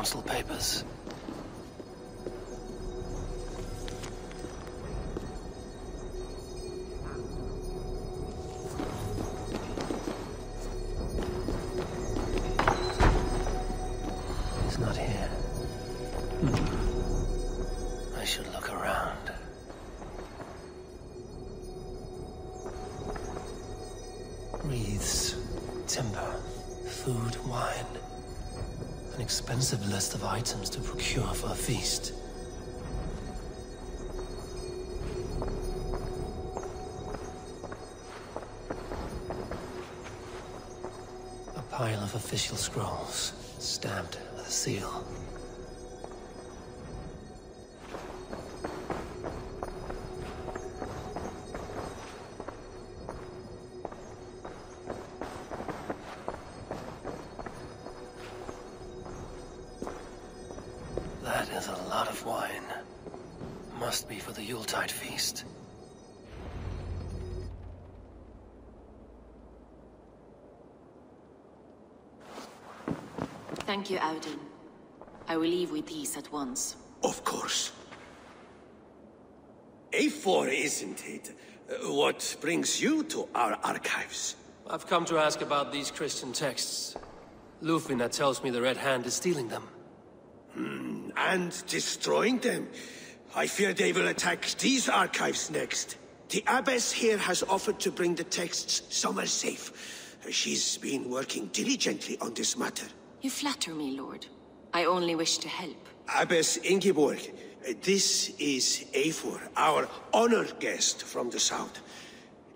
council papers. He's not here. I should look around. Wreaths, timber, food, wine. An expensive list of items to procure for a feast. A pile of official scrolls, stamped with a seal. That is a lot of wine. Must be for the Yuletide feast. Thank you, Audun. I will leave with these at once. Of course. A4, isn't it? What brings you to our archives? I've come to ask about these Christian texts. Lufina tells me the Red Hand is stealing them. And destroying them. I fear they will attack these archives next. The Abbess here has offered to bring the texts somewhere safe. She's been working diligently on this matter. You flatter me, Lord. I only wish to help. Abbess Ingeborg, this is Eivor, our honored guest from the south.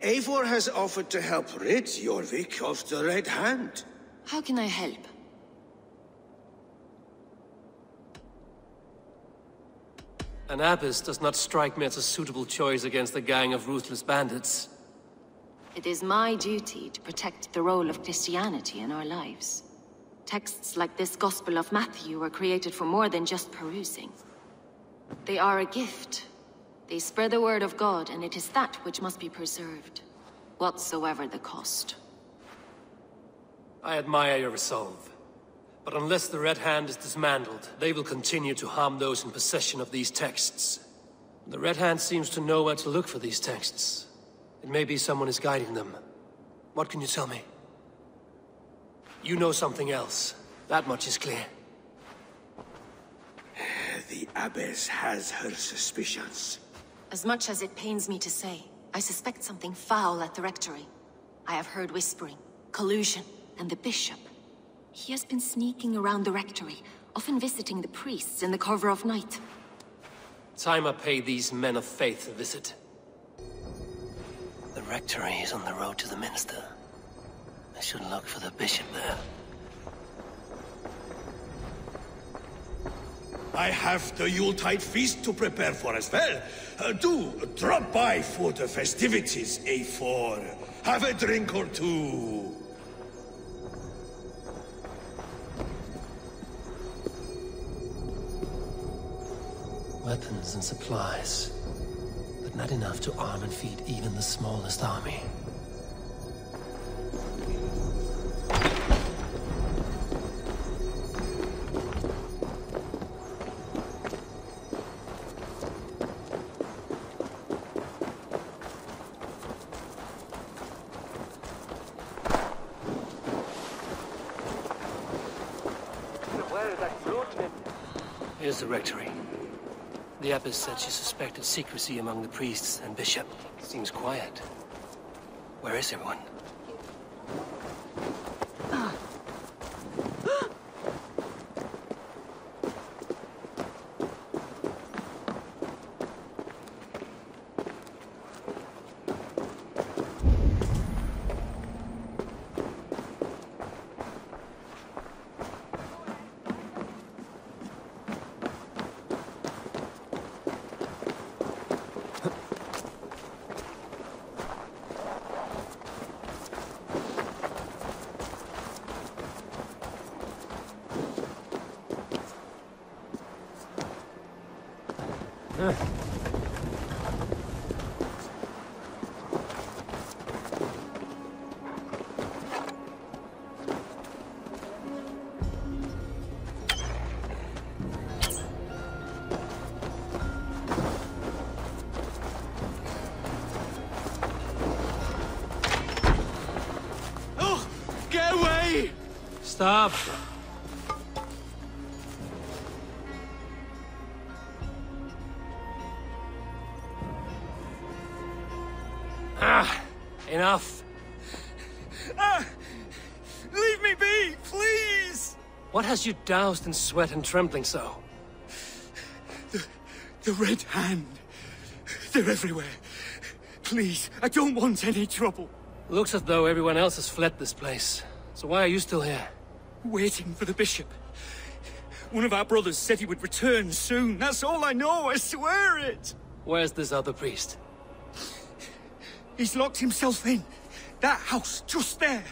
Eivor has offered to help rid Jorvik of the Red Hand. How can I help? An abbess does not strike me as a suitable choice against a gang of ruthless bandits. It is my duty to protect the role of Christianity in our lives. Texts like this Gospel of Matthew were created for more than just perusing. They are a gift. They spread the word of God, and it is that which must be preserved, whatsoever the cost. I admire your resolve. But unless the Red Hand is dismantled, they will continue to harm those in possession of these texts. The Red Hand seems to know where to look for these texts. It may be someone is guiding them. What can you tell me? You know something else. That much is clear. The Abbess has her suspicions. As much as it pains me to say, I suspect something foul at the Rectory. I have heard whispering, collusion, and the Bishop. He has been sneaking around the Rectory, often visiting the priests in the cover of night. Time I pay these men of faith a visit. The Rectory is on the road to the Minster. I should look for the Bishop there. I have the Yuletide feast to prepare for as well. Do drop by for the festivities, A4. Have a drink or two. Weapons and supplies, but not enough to arm and feed even the smallest army. Here's the Rectory. The Abbess said she suspected secrecy among the priests and Bishop. Seems quiet. Where is everyone? Stop! Enough! Leave me be, please! What has you doused in sweat and trembling so? The Red Hand. They're everywhere. Please, I don't want any trouble. Looks as though everyone else has fled this place. So why are you still here? Waiting for the bishop. One of our brothers said he would return soon. That's all I know, I swear it! Where's this other priest? He's locked himself in. That house, just there.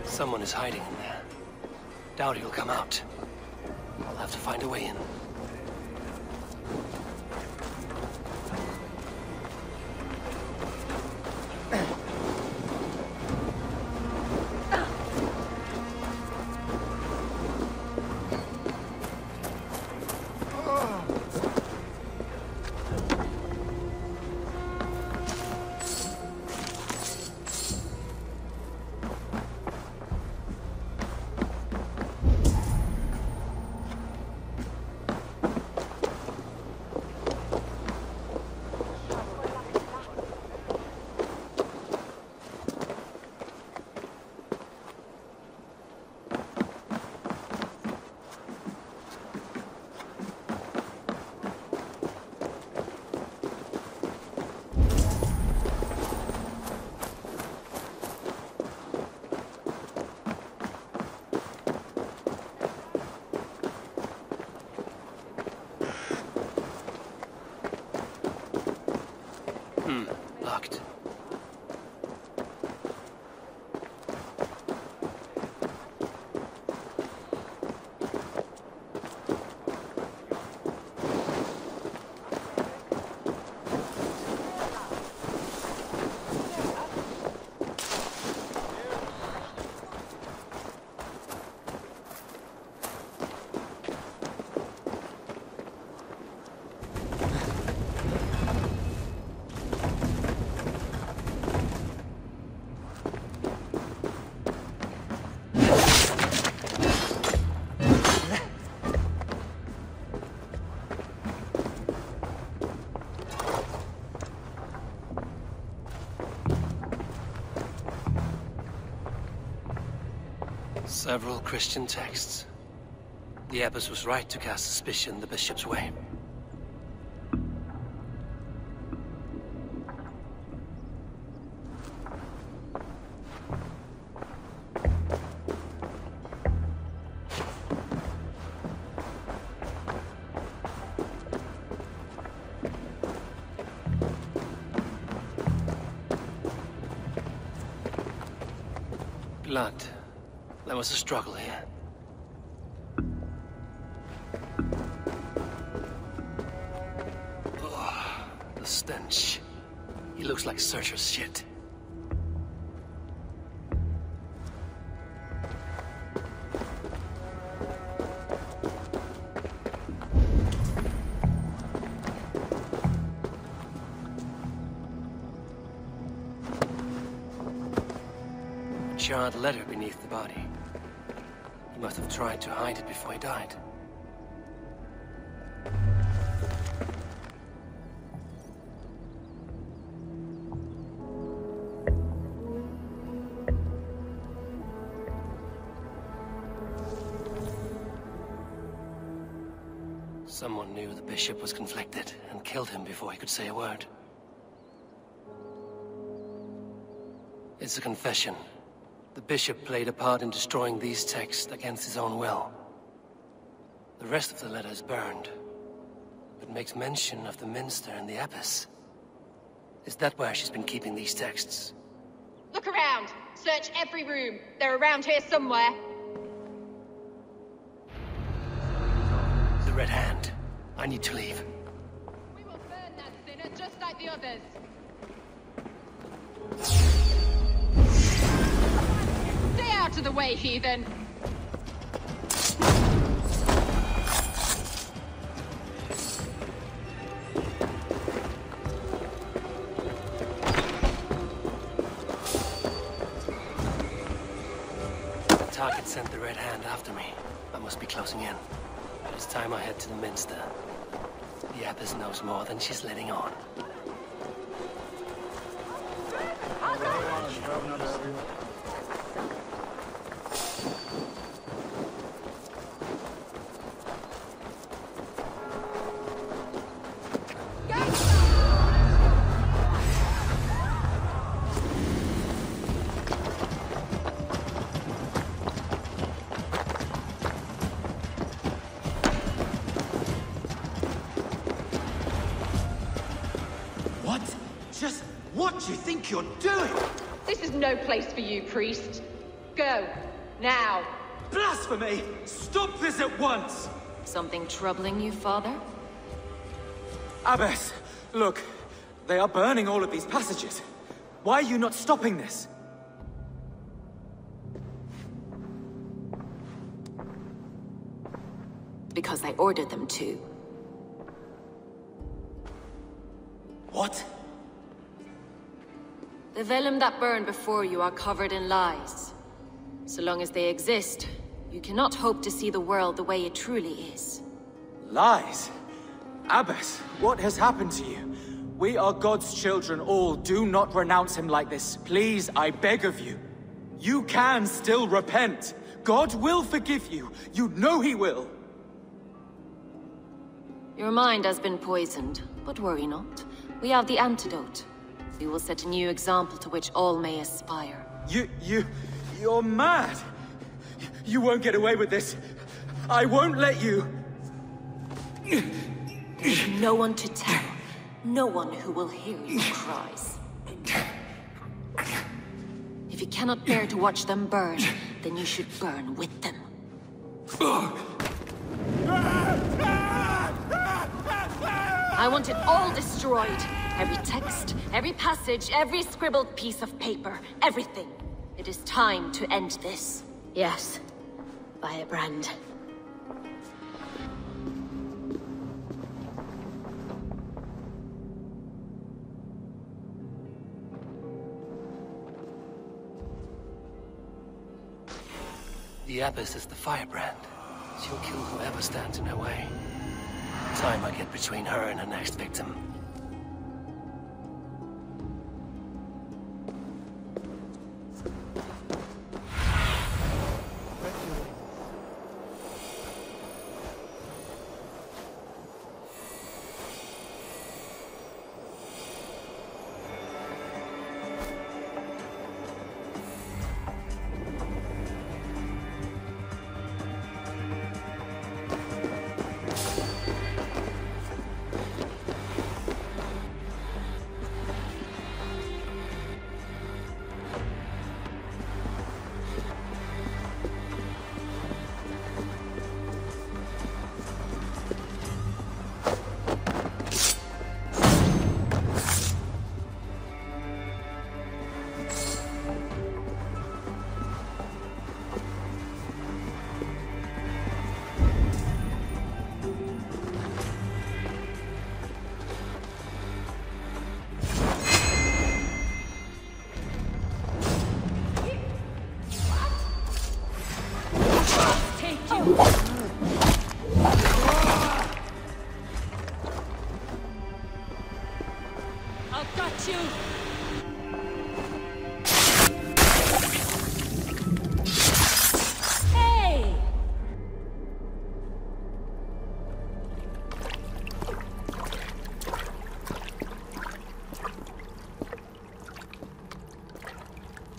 Someone is hiding in there. Doubt he'll come out. I'll have to find a way in. Locked. Several Christian texts. The abbess was right to cast suspicion the bishop's way. Blood. There was a struggle here. Oh, the stench. He looks like Searcher's shit. A charred letter beneath the body. He must have tried to hide it before he died. Someone knew the bishop was conflicted and killed him before he could say a word. It's a confession. The bishop played a part in destroying these texts against his own will. The rest of the letter is burned, but makes mention of the minster and the abbess. Is that where she's been keeping these texts? Look around. Search every room. They're around here somewhere. The Red Hand. I need to leave. We will burn that sinner just like the others. Stay out of the way, heathen! The target sent the Red Hand after me. I must be closing in. It's time I head to the Minster. The Abbess knows more than she's letting on. What do you think you're doing? This is no place for you, priest. Go. Now. Blasphemy! Stop this at once! Something troubling you, Father? Abbess, look. They are burning all of these passages. Why are you not stopping this? Because I ordered them to. What? The vellum that burned before you are covered in lies. So long as they exist, you cannot hope to see the world the way it truly is. Lies? Abbess, what has happened to you? We are God's children all. Do not renounce him like this. Please, I beg of you. You can still repent. God will forgive you. You know he will. Your mind has been poisoned, but worry not. We have the antidote. We will set a new example to which all may aspire. You're mad! You won't get away with this. I won't let you! There's no one to tell. No one who will hear your cries. If you cannot bear to watch them burn, then you should burn with them. I want it all destroyed. Every text, every passage, every scribbled piece of paper, everything. It is time to end this. Yes, Firebrand. The Abbess is the Firebrand. She'll kill whoever stands in her way. Time I get between her and her next victim.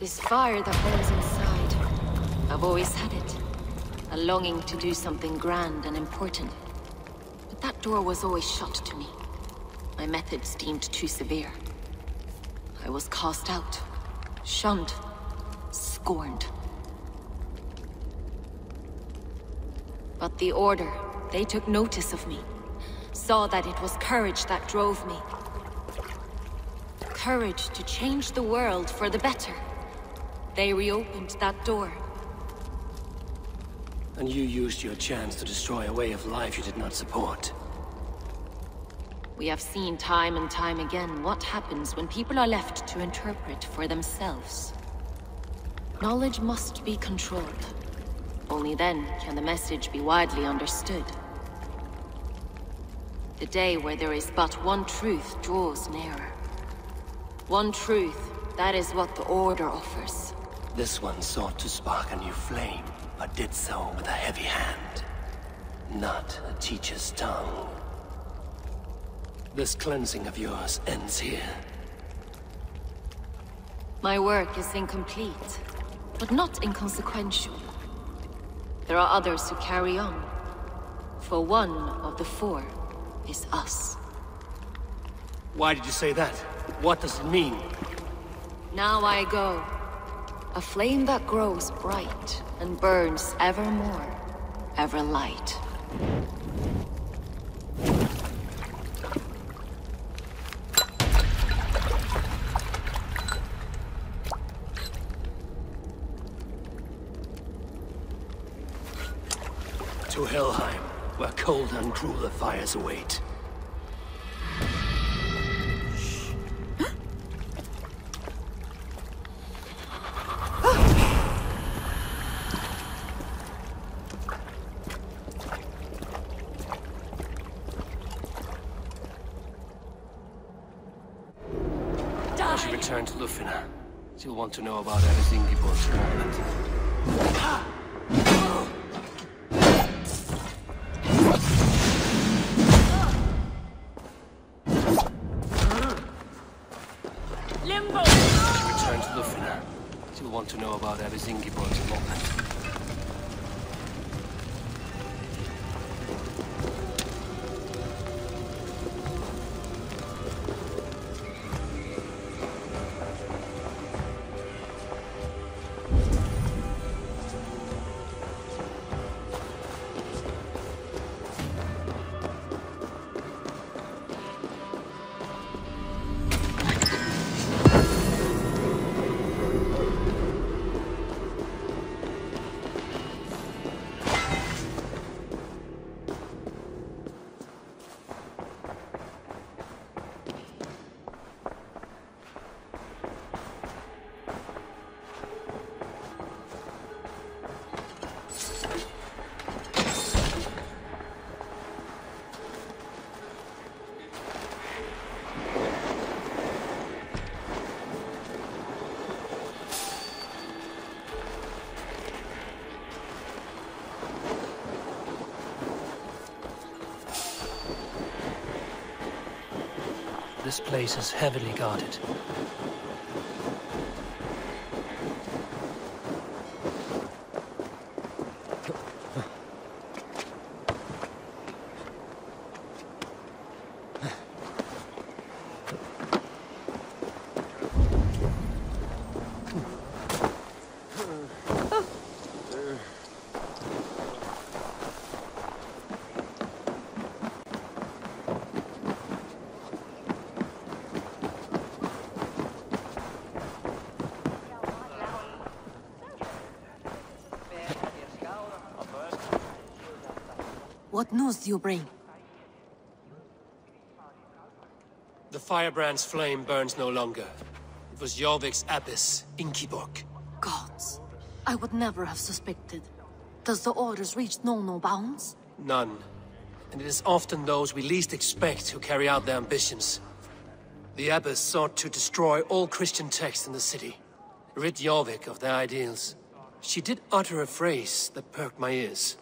This fire that burns inside, I've always had it. A longing to do something grand and important. But that door was always shut to me. My methods deemed too severe. I was cast out, shunned, scorned. But the Order, they took notice of me, saw that it was courage that drove me. Courage to change the world for the better. They reopened that door. And you used your chance to destroy a way of life you did not support. We have seen time and time again what happens when people are left to interpret for themselves. Knowledge must be controlled. Only then can the message be widely understood. The day where there is but one truth draws nearer. One truth, that is what the Order offers. This one sought to spark a new flame, but did so with a heavy hand. Not a teacher's tongue. This cleansing of yours ends here. My work is incomplete, but not inconsequential. There are others who carry on. For one of the four is us. Why did you say that? What does it mean? Now I go. A flame that grows bright and burns ever more, ever light. To Helheim, where cold and crueler fires await. I should return to Lufina. She'll want to know about Ingeborg's tournament. Want to know about Ingeborg's involvement. This place is heavily guarded. What news do you bring? The firebrand's flame burns no longer. It was Jorvik's abbess, Ingeborg. Gods, I would never have suspected. Does the Order's reach know no bounds? None. And it is often those we least expect who carry out their ambitions. The abbess sought to destroy all Christian texts in the city, rid Jorvik of their ideals. She did utter a phrase that perked my ears.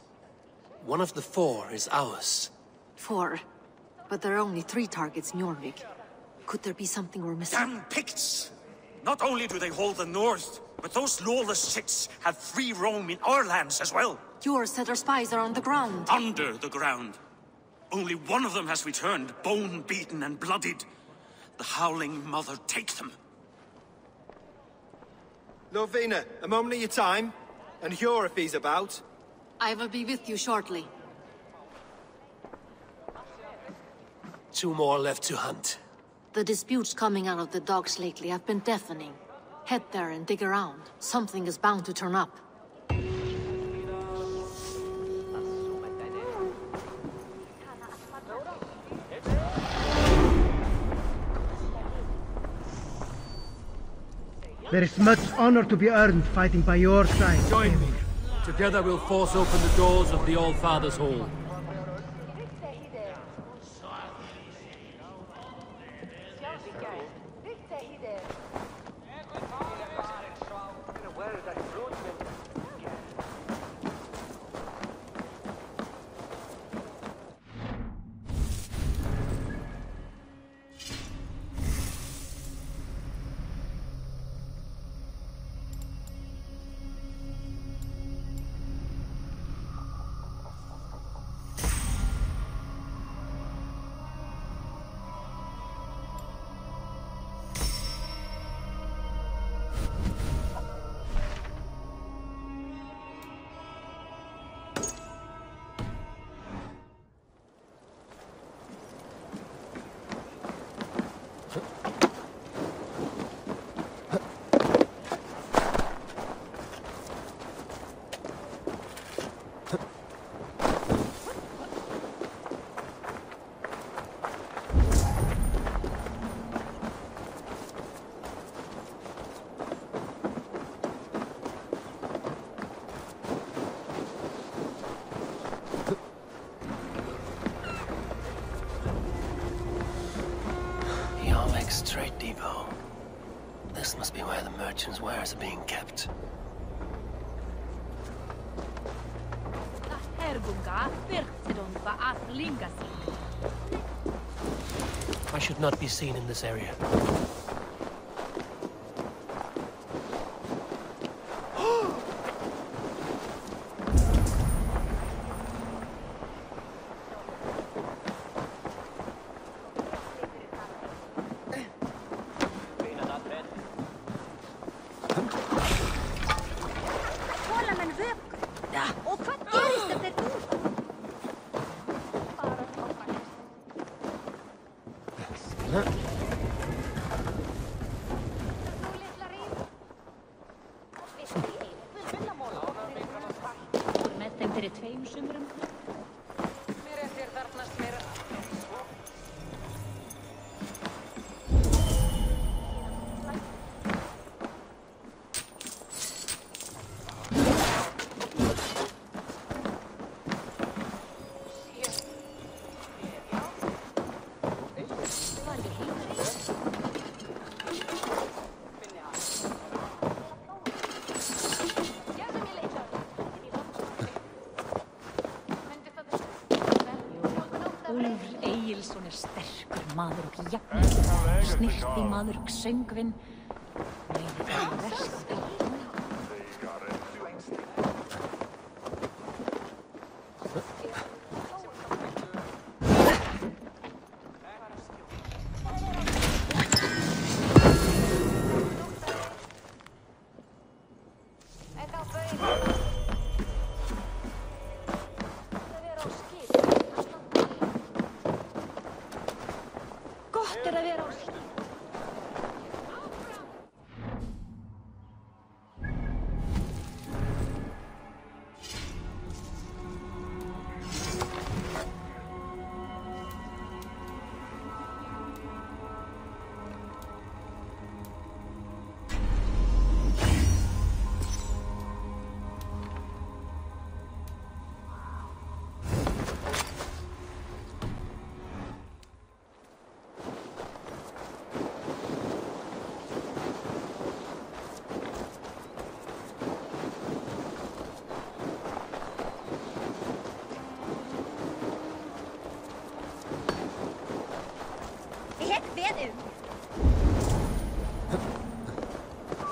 One of the four is ours. 4. But there are only 3 targets in Jorvik. Could there be something we're missing? Damn Picts! Not only do they hold the north, but those lawless sects have free roam in our lands as well. Yours said our spies are on the ground. Under the ground. Only one of them has returned, bone-beaten and bloodied. The Howling Mother take them. Lovina, a moment of your time. And Hjor if he's about. I will be with you shortly. 2 more left to hunt. The disputes coming out of the docks lately have been deafening. Head there and dig around. Something is bound to turn up. There is much honor to be earned fighting by your side. Join me. Together we'll force open the doors of the All-Father's Hall. Trade depot. This must be where the merchants' wares are being kept. I should not be seen in this area. Maður og jafnir, snirti maður og söngvinn, meiri bara verst.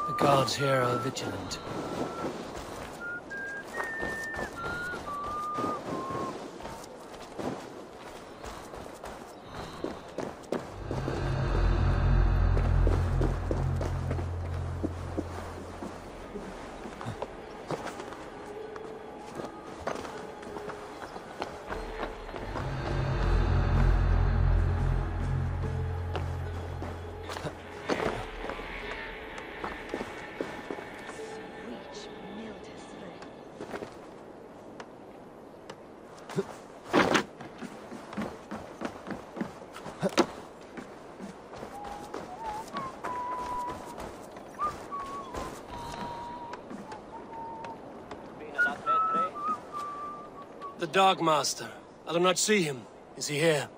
The guards here are vigilant. Dog Master. I do not see him. Is he here?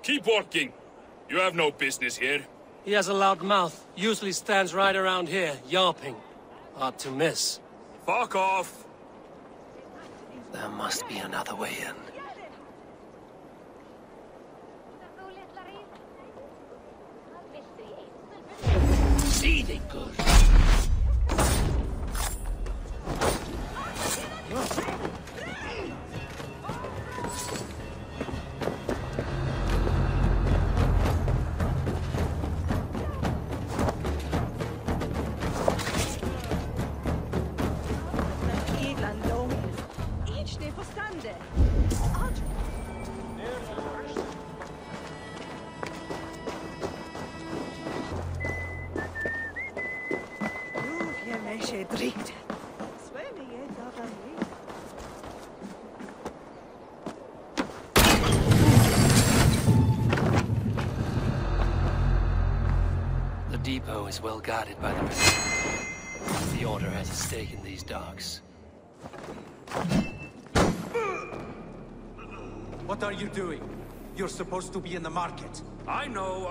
Keep walking. You have no business here. He has a loud mouth. Usually stands right around here, yelping. Hard to miss. Fuck off! There must be another way in. See they good. The depot is well guarded by the rest. The Order has a stake in these docks. What are you doing? You're supposed to be in the market. I know,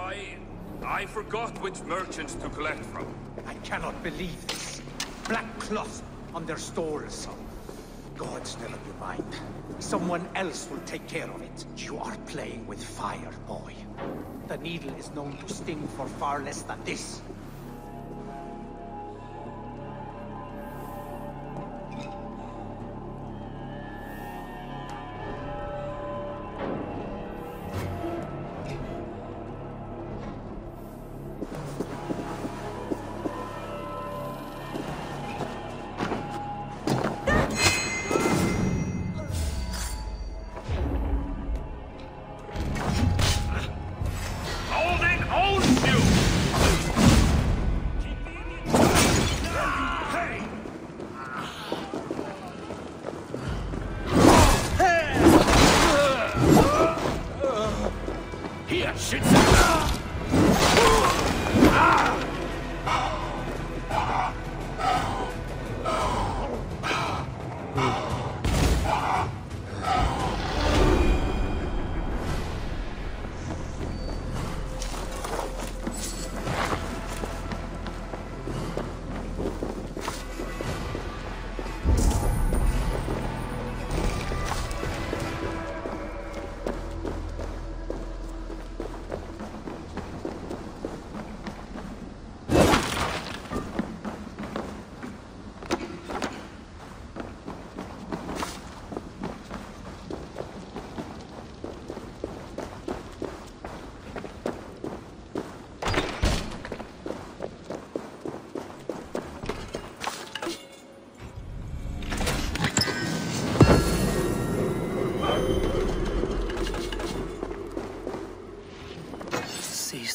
I forgot which merchants to collect from. I cannot believe this. Black cloth on their stores. Gods, never you mind. Someone else will take care of it. You are playing with fire, boy. The needle is known to sting for far less than this.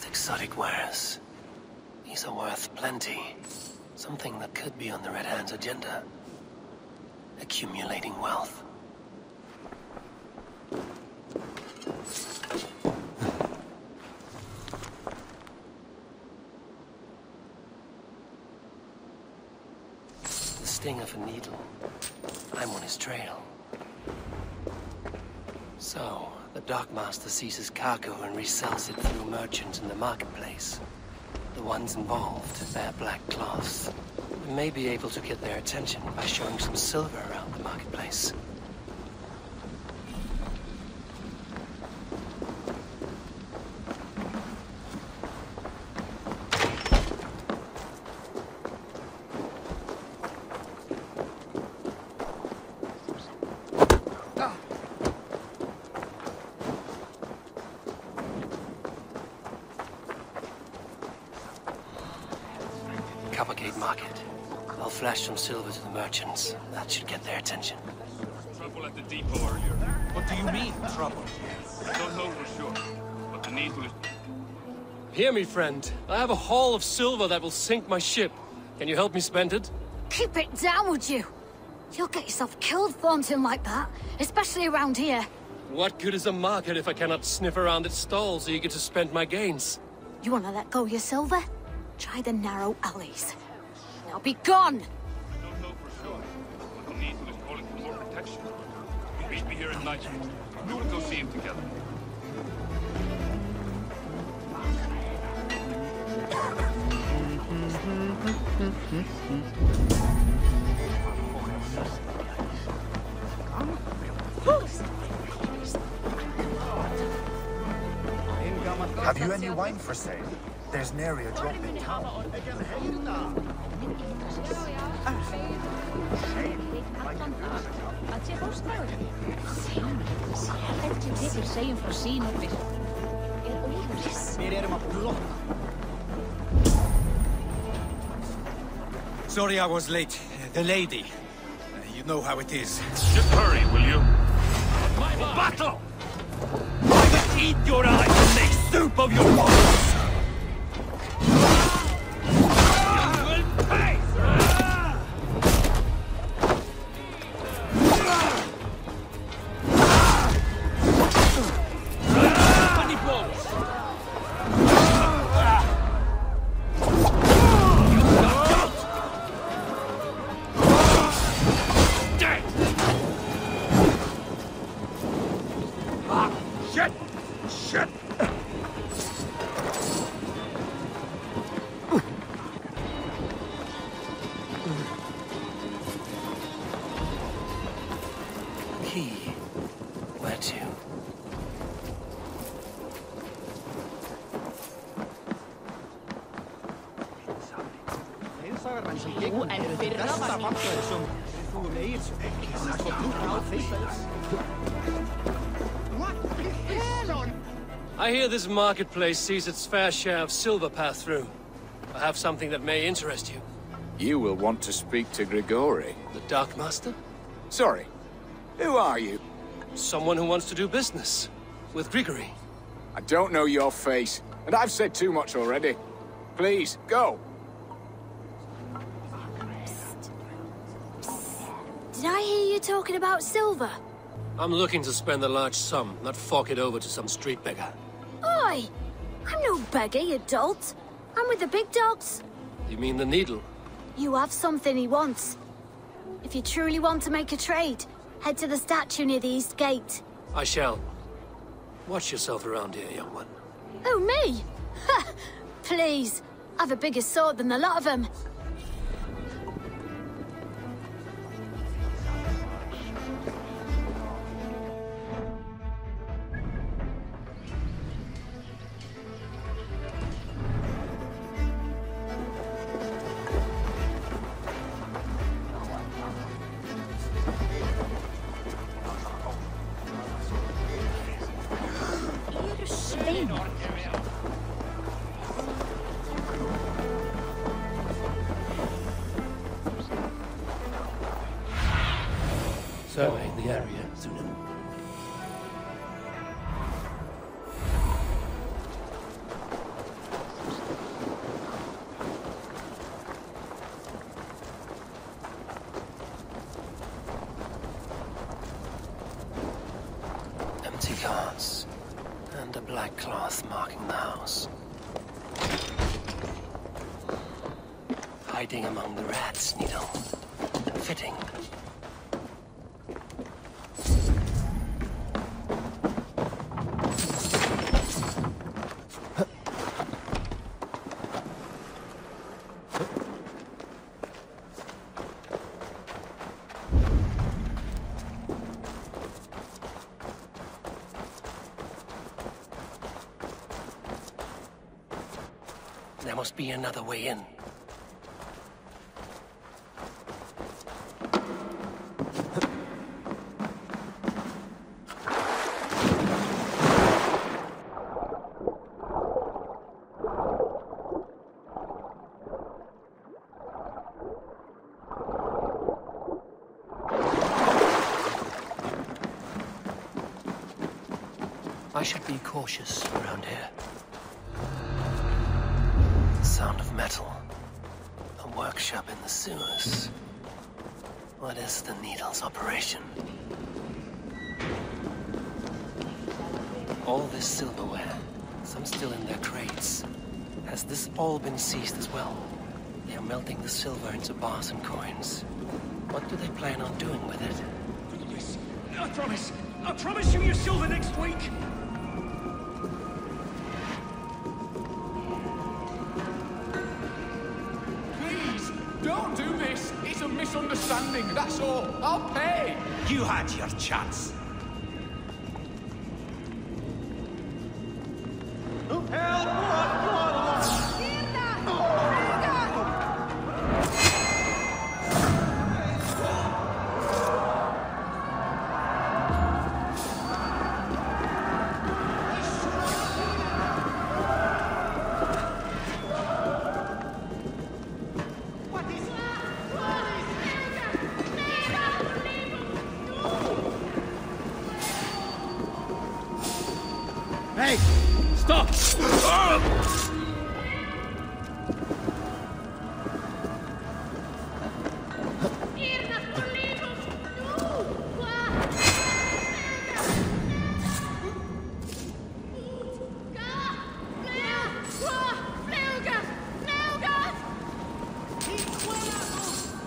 Exotic wares. These are worth plenty. Something that could be on the Red Hand's agenda. Accumulating wealth. The sting of a needle. I'm on his trail. So, the Dockmaster seizes cargo and resells it through merchants in the marketplace. The ones involved bear black cloths. We may be able to get their attention by showing some silver around the marketplace. Flash some silver to the merchants. That should get their attention. Trouble at the depot earlier. What do you mean, trouble? I don't know for sure, but the needle is... Hear me, friend. I have a haul of silver that will sink my ship. Can you help me spend it? Keep it down, would you? You'll get yourself killed flaunting like that, especially around here. What good is a market if I cannot sniff around its stalls eager to spend my gains? You want to let go of your silver? Try the narrow alleys. Now be gone! I don't know for sure, but the needle is calling for more protection. Meet me here. here at night. We will go see him together. Have you any wine for sale? There's nary a drop in town. Sorry I was late. The lady. You know how it is. Just hurry, will you? Battle! I will eat your eyes and make soup of your bones! You will pay! Funny blows! I hear this marketplace sees its fair share of silver pass through. I have something that may interest you. You will want to speak to Grigori. The Dark Master? Sorry. Who are you? Someone who wants to do business. With Grigori. I don't know your face, and I've said too much already. Please, go. Did I hear you talking about silver? I'm looking to spend a large sum, not fork it over to some street beggar. Oi! I'm no beggar, you dolt. I'm with the big dogs. You mean the needle? You have something he wants. If you truly want to make a trade, head to the statue near the East Gate. I shall. Watch yourself around here, young one. Oh, me? Ha! Please. I've a bigger sword than the lot of them. Survey the area, Sunan. Empty carts, and a black cloth marking the house. Hiding among the rats, Needle. Fitting. There must be another way in. I should be cautious around here. Sound of metal. A workshop in the sewers. What is the Needle's operation? All this silverware, some still in their crates. Has this all been seized as well? They are melting the silver into bars and coins. What do they plan on doing with it? I promise. I promise you your silver next week. Please, don't do this. It's a misunderstanding, that's all. I'll pay. You had your chance. Hey! Stop!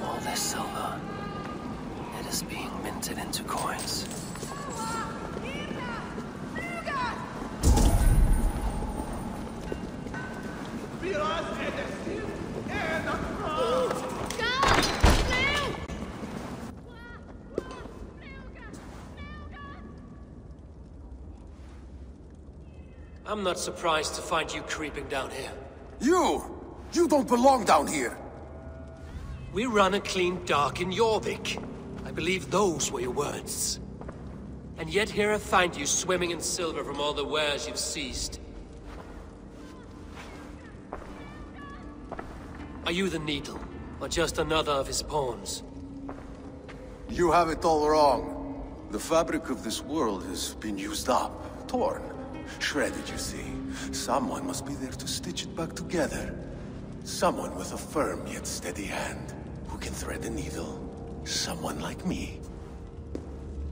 All this silver, it is being minted into coins. I'm not surprised to find you creeping down here. You don't belong down here! We run a clean dock in Jorvik. I believe those were your words. And yet here I find you swimming in silver from all the wares you've seized. Are you the Needle, or just another of his pawns? You have it all wrong. The fabric of this world has been used up, torn, shredded, you see. Someone must be there to stitch it back together. Someone with a firm yet steady hand, who can thread a needle. Someone like me.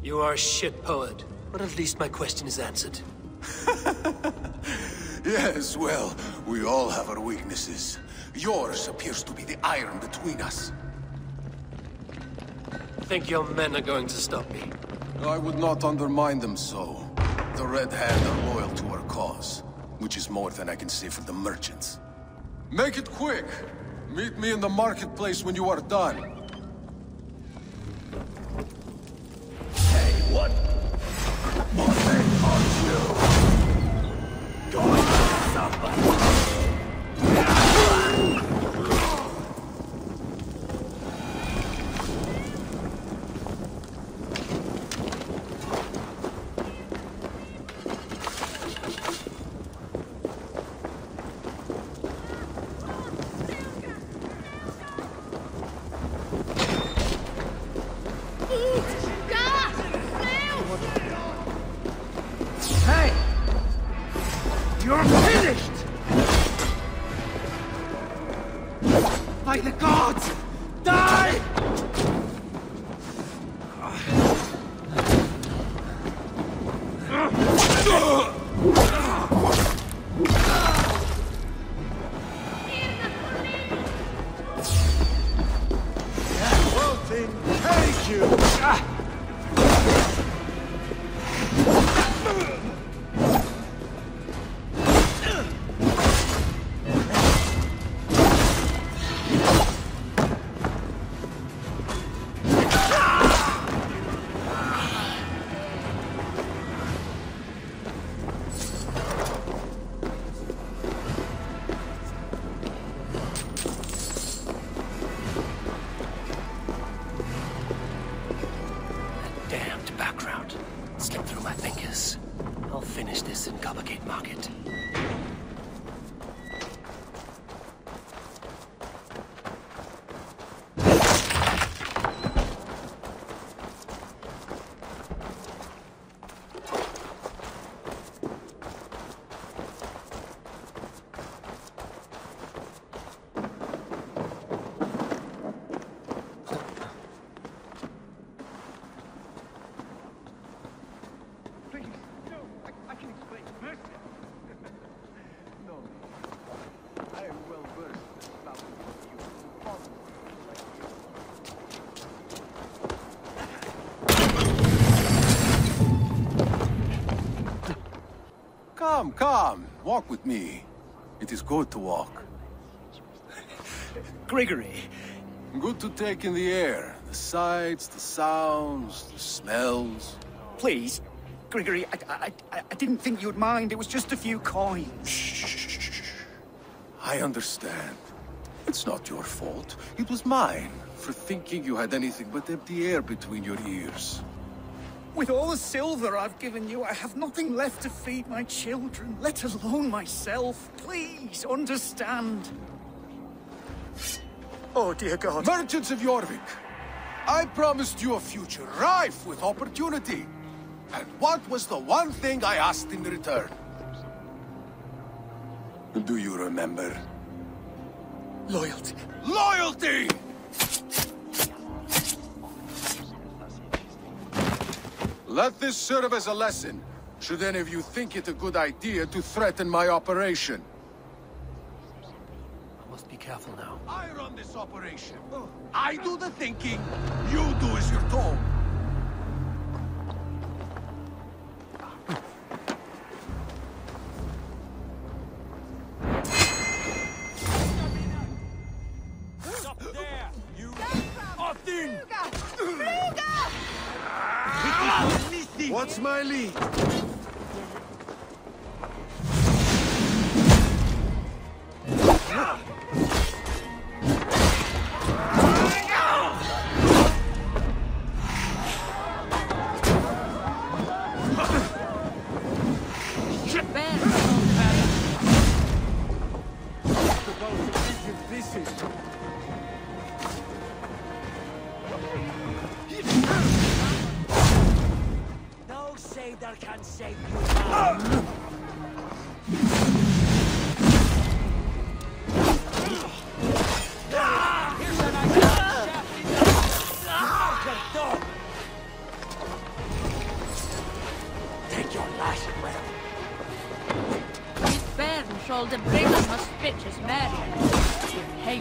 You are a shit poet, but at least my question is answered. Yes, well, we all have our weaknesses. Yours appears to be the iron between us. Think your men are going to stop me? I would not undermine them so. The Red Hand are loyal to our cause, which is more than I can say for the merchants. Make it quick! Meet me in the marketplace when you are done. Hey, what? What aren't you? Going to suffer. Hey! You're finished! By the gods! Die! That whole thing hate you! Damned background. Slipped through my fingers. I'll finish this in Coppergate Market. Come, come. Walk with me. It is good to walk. Gregory. Good to take in the air. The sights, the sounds, the smells. Please, Gregory, I didn't think you'd mind. It was just a few coins. Shh. I understand. It's not your fault. It was mine, for thinking you had anything but empty air between your ears. With all the silver I've given you, I have nothing left to feed my children, let alone myself. Please, understand. Oh, dear God. Merchants of Jorvik, I promised you a future rife with opportunity. And what was the one thing I asked in return? Do you remember? Loyalty. Loyalty! Let this serve as a lesson, should any of you think it a good idea to threaten my operation. I must be careful now. I run this operation. I do the thinking, you do as you're told. Stop there, you Austin! What's my lead? No sailor can save you now. Here's an idea. Take your last breath. Bairn shall the bring us a speeches married. Hey,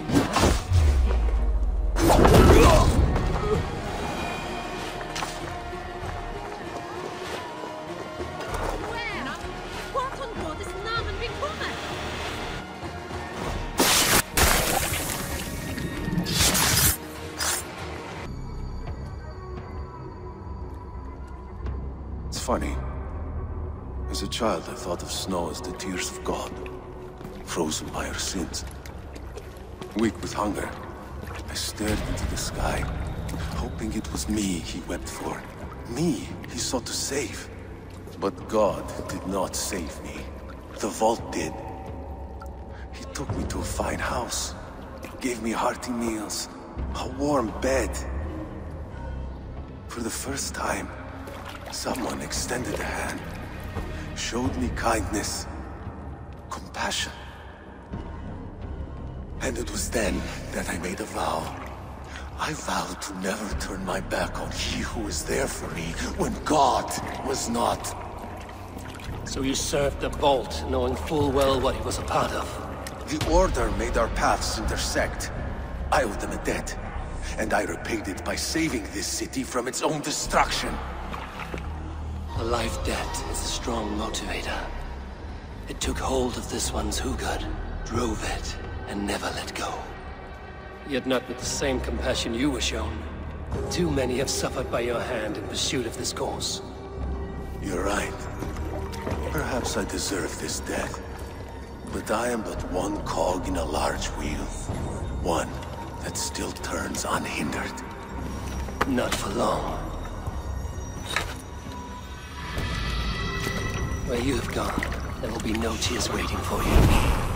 It's funny. As a child, I thought of snow as the tears of God, frozen by our sins. Weak with hunger, I stared into the sky, hoping it was me he wept for. Me he sought to save. But God did not save me. The vault did. He took me to a fine house, gave me hearty meals, a warm bed. For the first time, someone extended a hand, showed me kindness, compassion. And it was then that I made a vow. I vowed to never turn my back on he who was there for me when God was not. So you served the Vault, knowing full well what he was a part of. The Order made our paths intersect. I owed them a debt, and I repaid it by saving this city from its own destruction. A life debt is a strong motivator. It took hold of this one's Hugad, drove it, and never let go. Yet not with the same compassion you were shown. Too many have suffered by your hand in pursuit of this cause. You're right. Perhaps I deserve this death. But I am but one cog in a large wheel. One that still turns unhindered. Not for long. Where you have gone, there will be no tears waiting for you.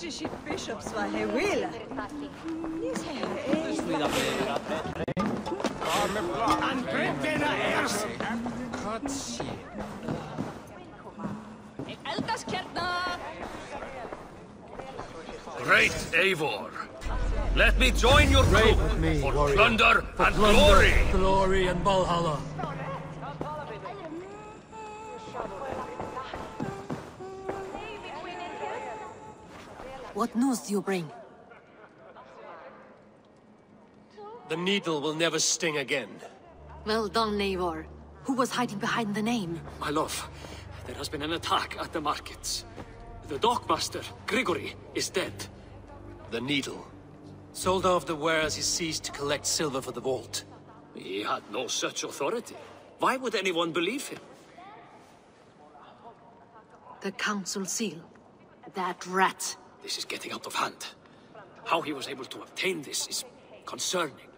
Liturgy bishops var he will. Great Eivor, let me join your crew for plunder and glory. Glory and Valhalla. What news do you bring? The needle will never sting again. Well done, Eivor. Who was hiding behind the name? My love, there has been an attack at the markets. The dockmaster, Grigory, is dead. The needle. Sold off the wares he seized to collect silver for the vault. He had no such authority. Why would anyone believe him? The council seal. That rat. This is getting out of hand. How he was able to obtain this is concerning.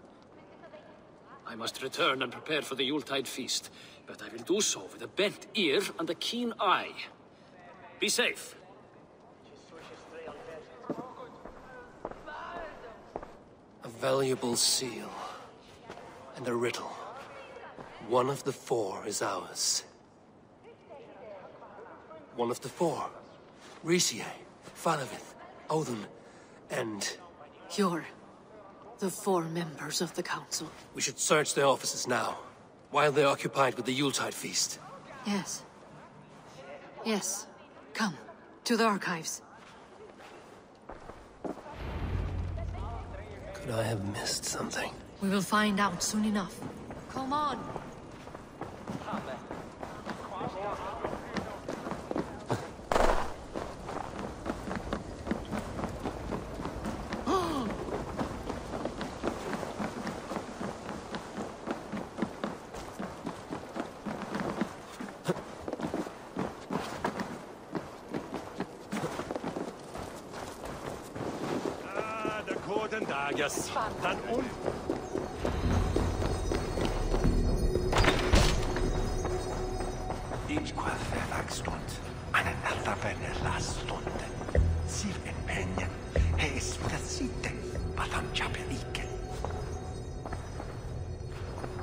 I must return and prepare for the Yuletide feast, but I will do so with a bent ear and a keen eye. Be safe. A valuable seal. And a riddle. One of the four is ours. One of the four. Risier, Falavith, Odin, and... You're the four members of the council. We should search their offices now, while they're occupied with the Yuletide feast. Yes. Yes. Come, to the archives. Could I have missed something? We will find out soon enough. Come on!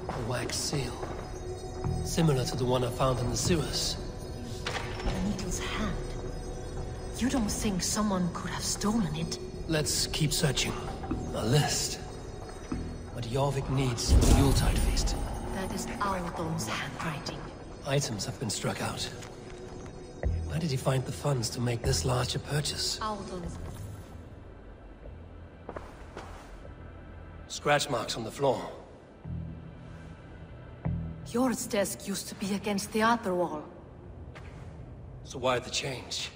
A wax seal. Similar to the one I found in the sewers. The needle's hand. You don't think someone could have stolen it? Let's keep searching. A list. What Jorvik needs for the Yuletide feast. That is Aldon's handwriting. Items have been struck out. Where did he find the funds to make this large a purchase? Aldon. Scratch marks on the floor. Yours desk used to be against the other wall. So why the change?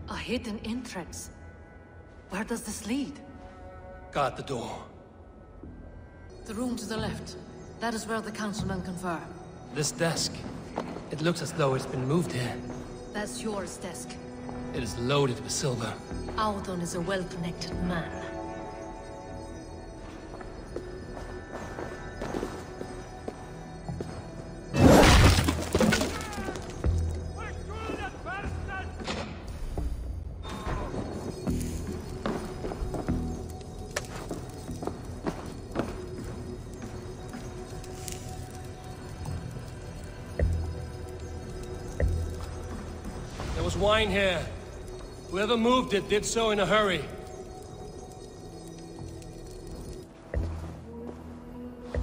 A hidden entrance. Where does this lead? Guard the door. The room to the left. That is where the councilmen confer. This desk. It looks as though it's been moved here. That's yours desk. It is loaded with silver. Aldon is a well-connected man. There was wine here. Whoever moved it did so in a hurry.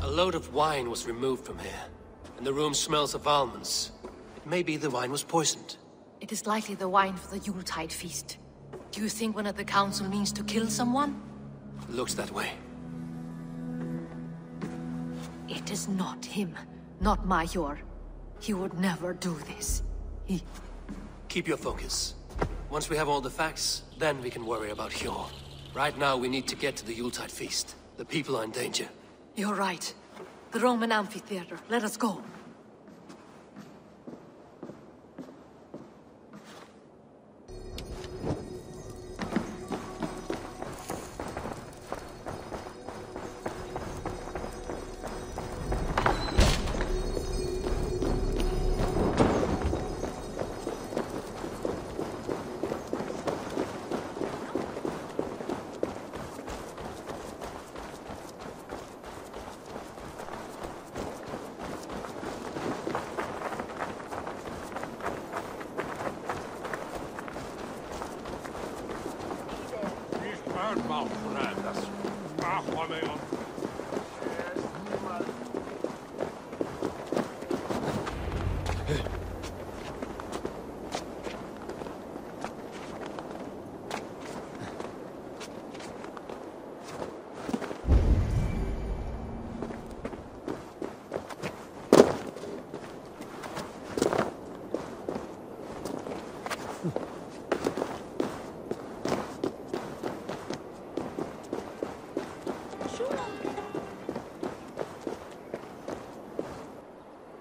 A load of wine was removed from here, and the room smells of almonds. It may be the wine was poisoned. It is likely the wine for the Yuletide feast. Do you think one of the council means to kill someone? Looks that way. It is not him, not Major. He would never do this. He... Keep your focus. Once we have all the facts, then we can worry about Hjor. Right now, we need to get to the Yuletide feast. The people are in danger. You're right. The Roman amphitheater. Let us go.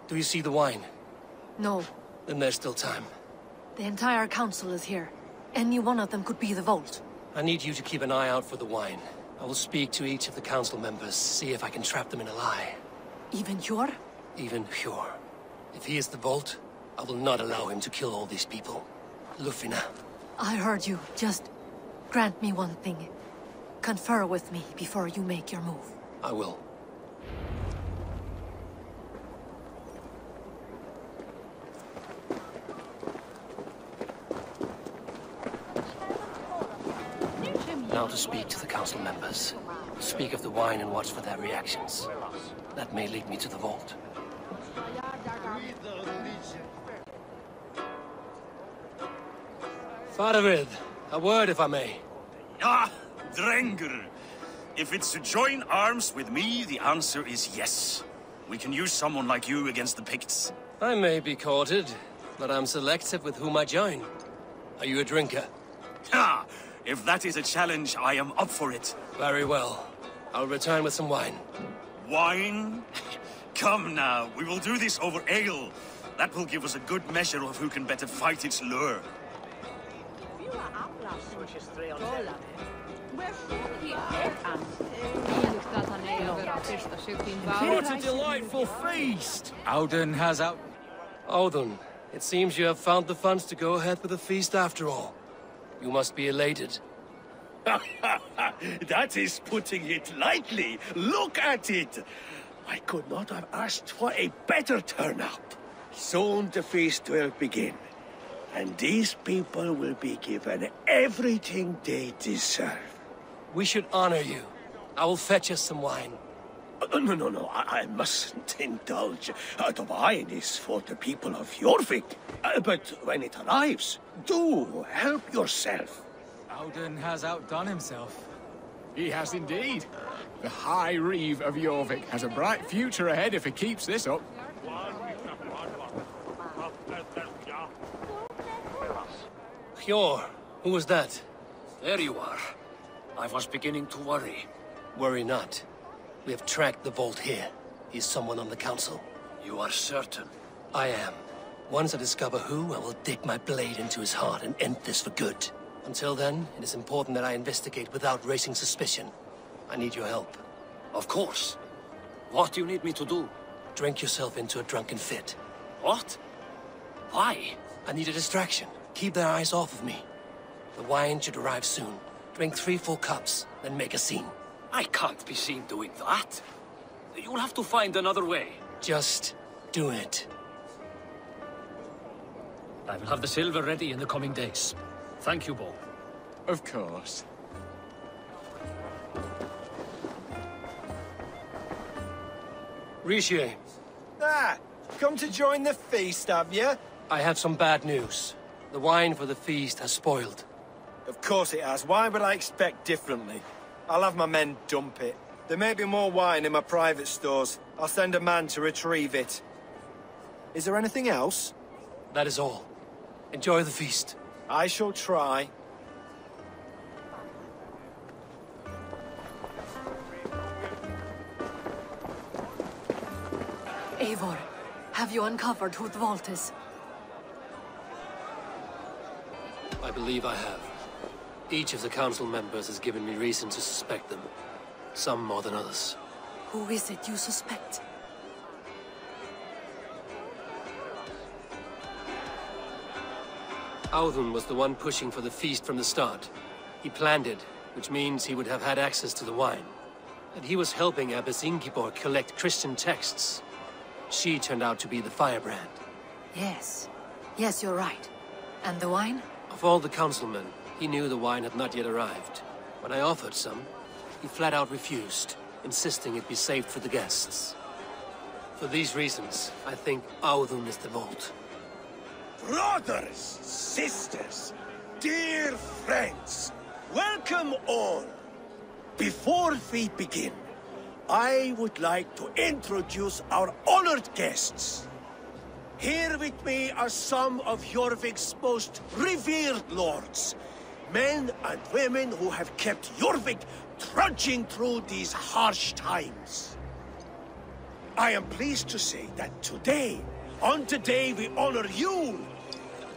Do you see the wine? No. Then there's still time. The entire council is here. Any one of them could be the vault. I need you to keep an eye out for the wine. I will speak to each of the council members, see if I can trap them in a lie. Even Hjor? Even Hjor. If he is the vault, I will not allow him to kill all these people. Lufina. I heard you. Just grant me one thing. Confer with me before you make your move. I will. Now to speak to the council members. Speak of the wine and watch for their reactions. That may lead me to the vault. Faravid, a word if I may. Ah, Drengr. If it's to join arms with me, the answer is yes. We can use someone like you against the Picts. I may be courted, but I'm selective with whom I join. Are you a drinker? Ha! If that is a challenge, I am up for it. Very well. I'll return with some wine. Wine? Come now, we will do this over ale. That will give us a good measure of who can better fight its lure. What a delightful feast! Audun has out... Audun, it seems you have found the funds to go ahead with the feast after all. You must be elated. That is putting it lightly. Look at it. I could not have asked for a better turnout. Soon the feast will begin. And these people will be given everything they deserve. We should honor you. I will fetch us some wine. No. I mustn't indulge. The wine is for the people of Jorvik. But when it arrives, do help yourself. Audun has outdone himself. He has indeed. The High Reeve of Jorvik has a bright future ahead if he keeps this up. Hjor, who was that? There you are. I was beginning to worry. Worry not. We have tracked the vault here. He's someone on the council. You are certain? I am. Once I discover who, I will dig my blade into his heart and end this for good. Until then, it is important that I investigate without raising suspicion. I need your help. Of course. What do you need me to do? Drink yourself into a drunken fit. What? Why? I need a distraction. Keep their eyes off of me. The wine should arrive soon. Drink 3 full cups, then make a scene. I can't be seen doing that. You'll have to find another way. Just do it. I will have the silver ready in the coming days. Thank you, Bo. Of course. Rishi. Ah, come to join the feast, have you? I have some bad news. The wine for the feast has spoiled. Of course it has. Why would I expect differently? I'll have my men dump it. There may be more wine in my private stores. I'll send a man to retrieve it. Is there anything else? That is all. Enjoy the feast. I shall try. Eivor, have you uncovered who the vault is? I believe I have. Each of the council members has given me reason to suspect them. Some more than others. Who is it you suspect? Audun was the one pushing for the feast from the start. He planned it, which means he would have had access to the wine. And he was helping Abbess Ingibor collect Christian texts. She turned out to be the firebrand. Yes. Yes, you're right. And the wine? Of all the councilmen, he knew the wine had not yet arrived. When I offered some, he flat out refused, insisting it be saved for the guests. For these reasons, I think Audun is the vault. Brothers, sisters, dear friends, welcome all. Before we begin, I would like to introduce our honored guests. Here with me are some of Jorvik's most revered lords. Men and women who have kept Jorvik trudging through these harsh times. I am pleased to say that today, on today, we honor you.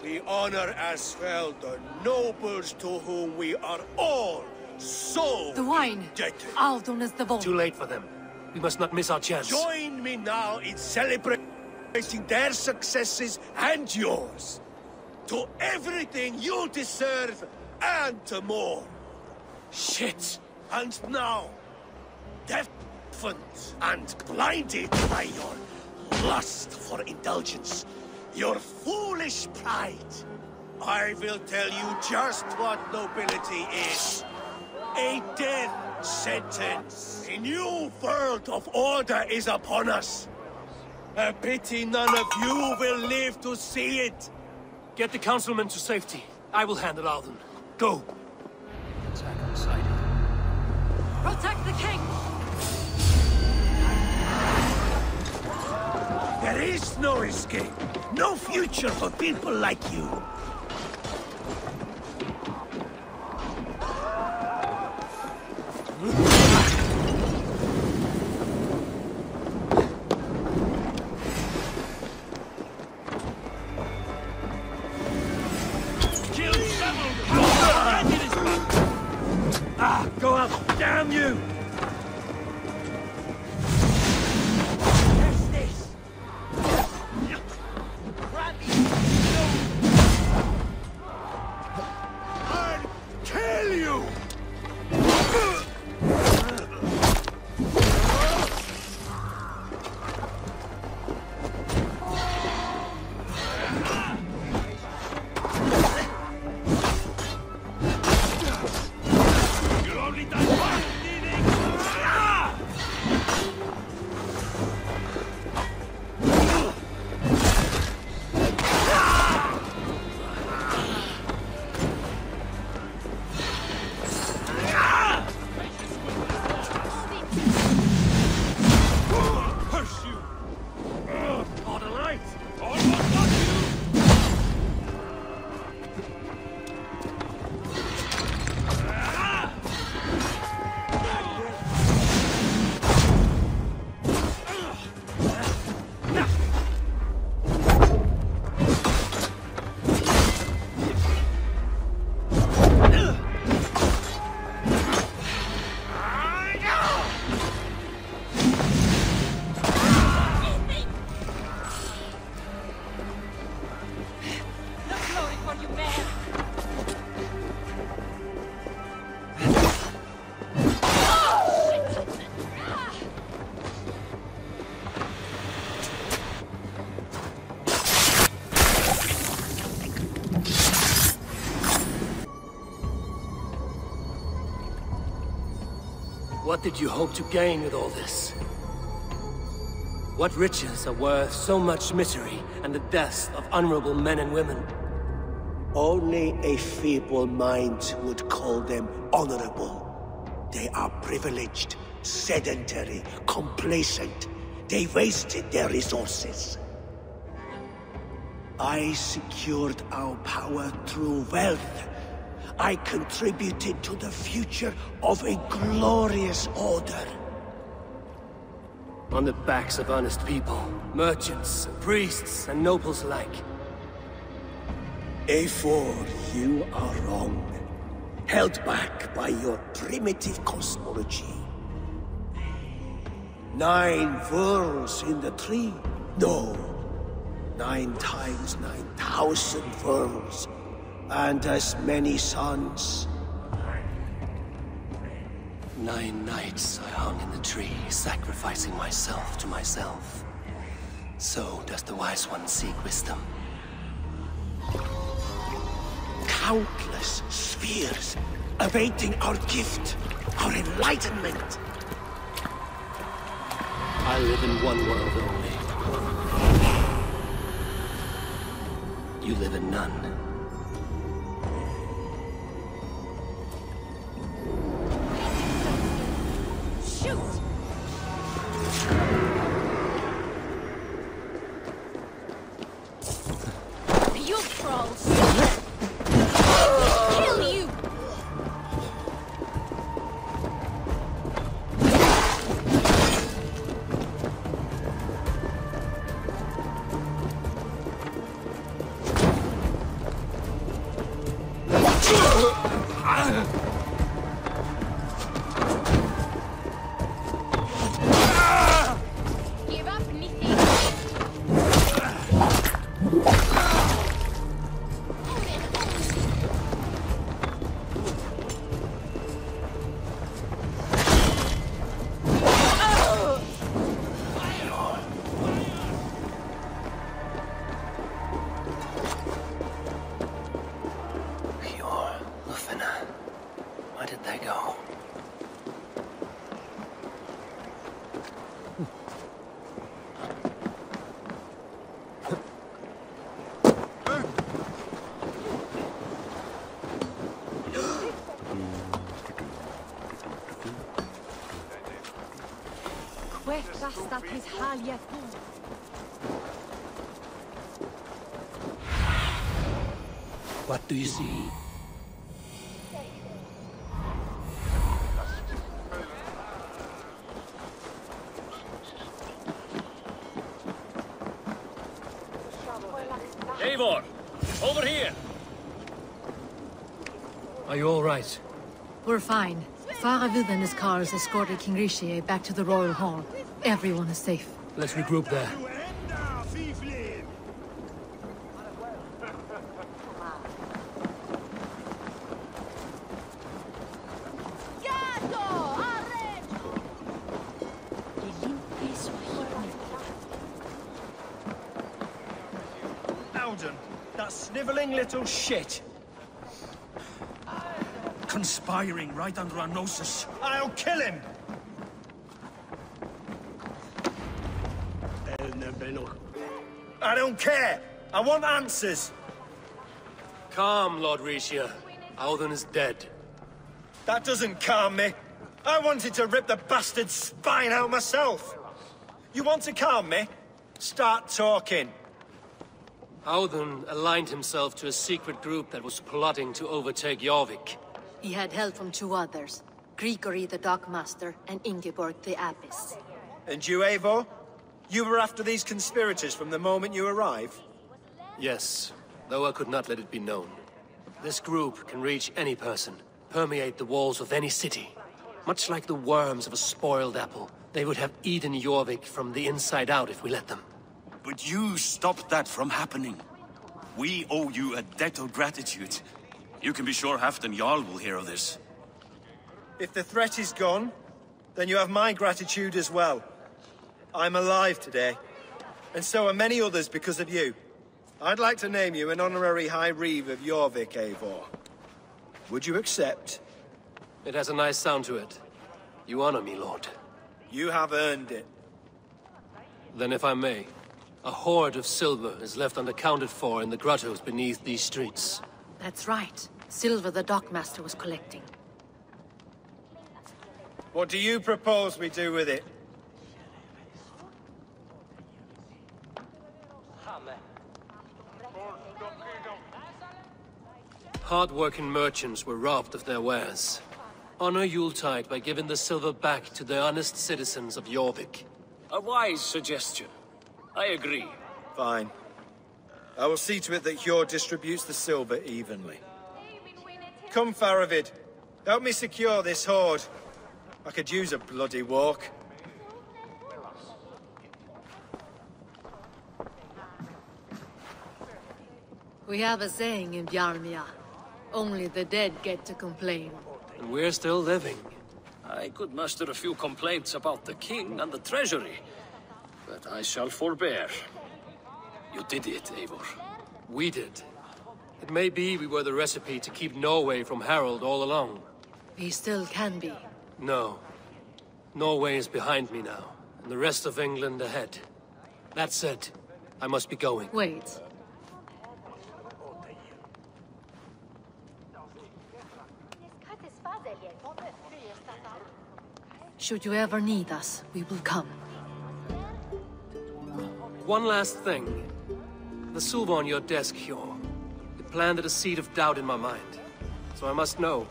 We honor as well the nobles to whom we are all so The wine. indebted. Aldon is the vault. Too late for them. We must not miss our chance. Join me now in celebrating their successes and yours. To everything you deserve and to more. Shit! And now, deafened and blinded by your lust for indulgence, your foolish pride, I will tell you just what nobility is. A death sentence. A new world of order is upon us. A pity none of you will live to see it. Get the councilman to safety. I will handle Alden. Go! Attack on sight. Protect the king! There is no escape. No future for people like you. Go up! Damn you! I'll kill you! What did you hope to gain with all this? What riches are worth so much misery and the deaths of honorable men and women? Only a feeble mind would call them honorable. They are privileged, sedentary, complacent. They wasted their resources. I secured our power through wealth. I contributed to the future of a glorious order. On the backs of honest people, merchants, priests, and nobles alike. A4, you are wrong. Held back by your primitive cosmology. 9 worlds in the tree? No. 9 times 9,000 worlds. And as many suns. 9 nights I hung in the tree, sacrificing myself to myself. So does the Wise One seek wisdom. Countless spheres, awaiting our gift, our enlightenment. I live in one world only. You live in none. Give up, Nithi. What do you see? Eivor, over here! Are you all right? We're fine. Faravid and his cars escorted King Rishi back to the Royal Hall. Everyone is safe. Let's regroup there. Alden, that snivelling little shit. Conspiring right under our noses. I'll kill him! I don't care! I want answers! Calm, Lord Rishia. Auden is dead. That doesn't calm me. I wanted to rip the bastard's spine out myself. You want to calm me? Start talking. Auden aligned himself to a secret group that was plotting to overtake Jorvik. He had help from two others, Grigory the Dockmaster and Ingeborg the Abbess. And you, Eivor? You were after these conspirators from the moment you arrived? Yes, though I could not let it be known. This group can reach any person, permeate the walls of any city. Much like the worms of a spoiled apple, they would have eaten Jorvik from the inside out if we let them. But you stopped that from happening. We owe you a debt of gratitude. You can be sure Halfdan Jarl will hear of this. If the threat is gone, then you have my gratitude as well. I'm alive today, and so are many others because of you. I'd like to name you an honorary High Reeve of Jorvik, Eivor. Would you accept? It has a nice sound to it. You honor me, Lord. You have earned it. Then if I may, a hoard of silver is left unaccounted for in the grottos beneath these streets. That's right. Silver the Dockmaster was collecting. What do you propose we do with it? Hard-working merchants were robbed of their wares. Honor Yuletide by giving the silver back to the honest citizens of Jorvik. A wise suggestion. I agree. Fine. I will see to it that Hjord distributes the silver evenly. Come, Faravid. Help me secure this hoard. I could use a bloody walk. We have a saying in Bjarmia. Only the dead get to complain. And we're still living. I could muster a few complaints about the king and the treasury, but I shall forbear. You did it, Eivor. We did. It may be we were the recipe to keep Norway from Harald all along. We still can be. No. Norway is behind me now, and the rest of England ahead. That said, I must be going. Wait. Should you ever need us, we will come. One last thing. The silver on your desk, Hjord. It planted a seed of doubt in my mind. So I must know.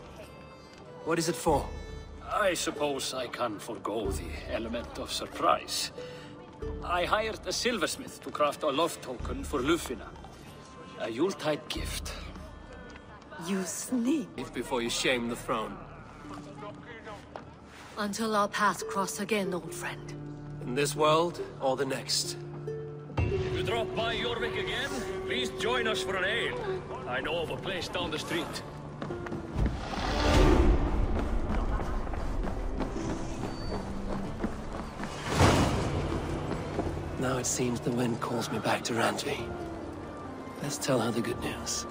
What is it for? I suppose I can forgo the element of surprise. I hired a silversmith to craft a love token for Lufina. A Yuletide gift. You sneak. Before you shame the throne. Until our paths cross again, old friend. In this world, or the next. If you drop by Jorvik again, please join us for an ale. I know of a place down the street. Now it seems the wind calls me back to Randvi. Let's tell her the good news.